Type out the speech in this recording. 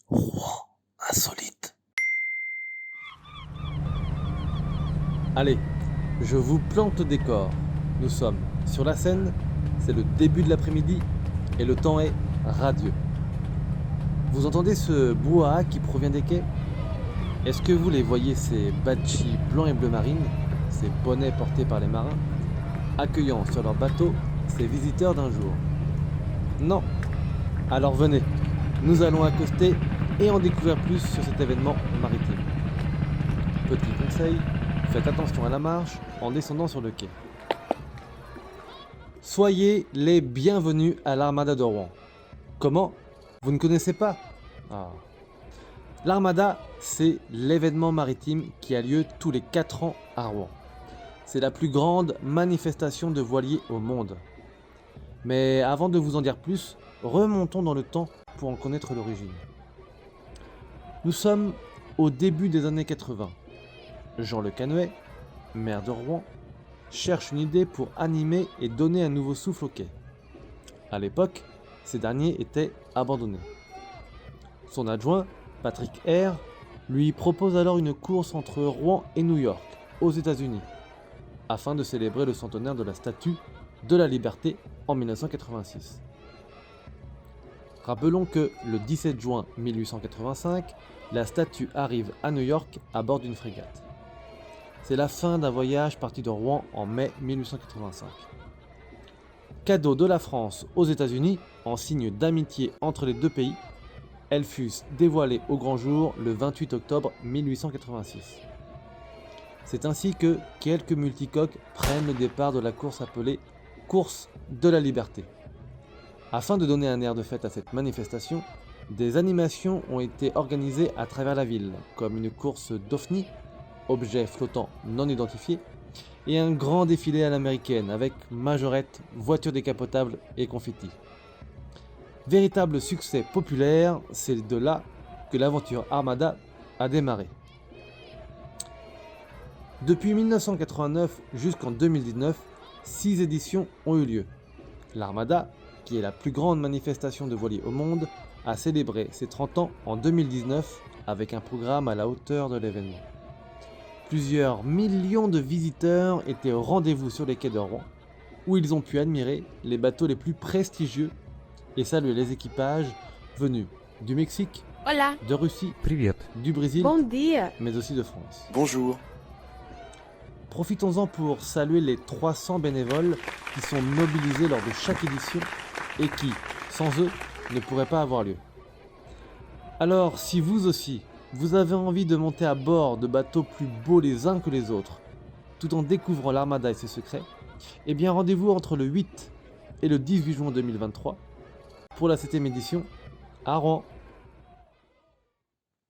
Rouen insolite. Allez, je vous plante le décor. Nous sommes sur la Seine, c'est le début de l'après-midi et le temps est radieux. Vous entendez ce brouhaha qui provient des quais? Est-ce que vous les voyez, ces badchis blancs et bleu marine, ces bonnets portés par les marins, accueillant sur leur bateau ces visiteurs d'un jour? Non. Alors venez, nous allons accoster et en découvrir plus sur cet événement maritime. Petit conseil, faites attention à la marche en descendant sur le quai. Soyez les bienvenus à l'Armada de Rouen. Comment? Vous ne connaissez pas? Ah. L'Armada, c'est l'événement maritime qui a lieu tous les 4 ans à Rouen. C'est la plus grande manifestation de voiliers au monde. Mais avant de vous en dire plus, remontons dans le temps pour en connaître l'origine. Nous sommes au début des années 80. Jean Le Canuet, maire de Rouen, cherche une idée pour animer et donner un nouveau souffle au quai. À l'époque, ces derniers étaient abandonnés. Son adjoint, Patrick Hare, lui propose alors une course entre Rouen et New York, aux États-Unis, afin de célébrer le centenaire de la Statue de la Liberté en 1986. Rappelons que le 17 juin 1885, la statue arrive à New York à bord d'une frégate. C'est la fin d'un voyage parti de Rouen en mai 1885. Cadeau de la France aux États-Unis, en signe d'amitié entre les deux pays, elles fussent dévoilées au grand jour le 28 octobre 1886. C'est ainsi que quelques multicoques prennent le départ de la course appelée Course de la Liberté. Afin de donner un air de fête à cette manifestation, des animations ont été organisées à travers la ville, comme une course d'OVNI, objet flottant non identifié, et un grand défilé à l'américaine avec majorettes, voitures décapotables et confettis. Véritable succès populaire, c'est de là que l'aventure Armada a démarré. Depuis 1989 jusqu'en 2019, 6 éditions ont eu lieu. L'Armada, qui est la plus grande manifestation de voiliers au monde, a célébré ses 30 ans en 2019 avec un programme à la hauteur de l'événement. Plusieurs millions de visiteurs étaient au rendez-vous sur les quais de Rouen, où ils ont pu admirer les bateaux les plus prestigieux et saluer les équipages venus du Mexique, Hola, de Russie, Привет. du Brésil, bon dia. mais aussi de France. Bonjour. Profitons-en pour saluer les 300 bénévoles qui sont mobilisés lors de chaque édition et qui, sans eux, ne pourraient pas avoir lieu. Alors, si vous aussi, vous avez envie de monter à bord de bateaux plus beaux les uns que les autres, tout en découvrant l'Armada et ses secrets, eh bien rendez-vous entre le 8 et le 18 juin 2023 pour la 7e édition à Rouen.